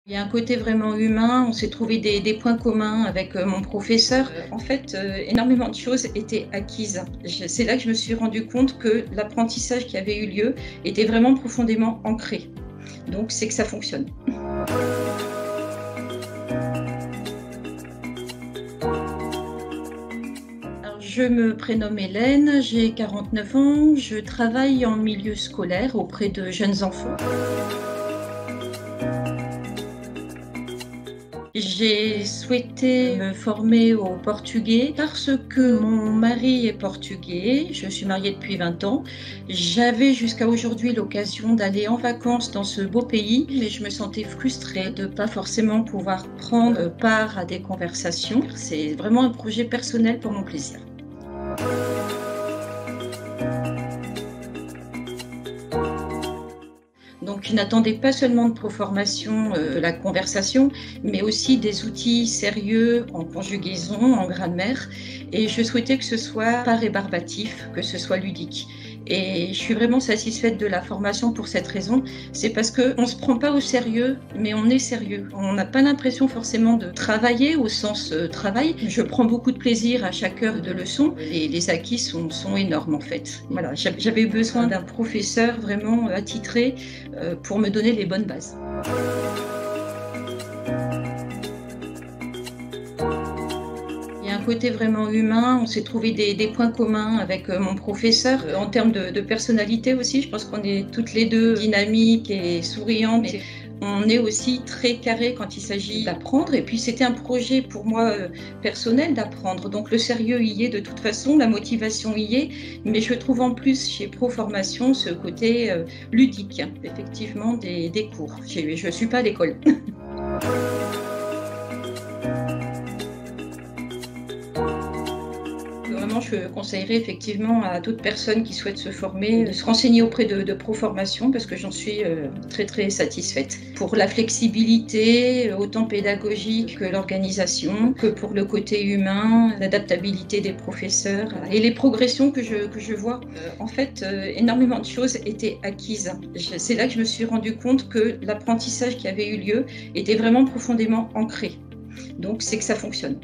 Il y a un côté vraiment humain, on s'est trouvé des points communs avec mon professeur. En fait, énormément de choses étaient acquises. C'est là que je me suis rendu compte que l'apprentissage qui avait eu lieu était vraiment profondément ancré. Donc c'est que ça fonctionne. Alors, je me prénomme Hélène, j'ai 49 ans, je travaille en milieu scolaire auprès de jeunes enfants. J'ai souhaité me former au portugais parce que mon mari est portugais, je suis mariée depuis 20 ans. J'avais jusqu'à aujourd'hui l'occasion d'aller en vacances dans ce beau pays, mais je me sentais frustrée de ne pas forcément pouvoir prendre part à des conversations. C'est vraiment un projet personnel pour mon plaisir. Donc, n'attendez pas seulement de proformation de la conversation, mais aussi des outils sérieux en conjugaison, en grammaire. Et je souhaitais que ce soit pas rébarbatif, que ce soit ludique. Et je suis vraiment satisfaite de la formation pour cette raison. C'est parce qu'on ne se prend pas au sérieux, mais on est sérieux. On n'a pas l'impression forcément de travailler au sens travail. Je prends beaucoup de plaisir à chaque heure de leçon. Les acquis sont énormes en fait. Voilà, j'avais eu besoin d'un professeur vraiment attitré pour me donner les bonnes bases. Il y a un côté vraiment humain, on s'est trouvé des points communs avec mon professeur. En termes de personnalité aussi, je pense qu'on est toutes les deux dynamiques et souriantes. Mais on est aussi très carré quand il s'agit d'apprendre. Et puis c'était un projet pour moi personnel d'apprendre. Donc le sérieux y est de toute façon, la motivation y est. Mais je trouve en plus chez Proformation ce côté ludique, effectivement, des cours. Je ne suis pas à l'école. Vraiment, je conseillerais effectivement à toute personne qui souhaite se former de se renseigner auprès de Proformation parce que j'en suis très très satisfaite. Pour la flexibilité, autant pédagogique que l'organisation, que pour le côté humain, l'adaptabilité des professeurs et les progressions que je vois. En fait, énormément de choses étaient acquises. C'est là que je me suis rendu compte que l'apprentissage qui avait eu lieu était vraiment profondément ancré. Donc c'est que ça fonctionne.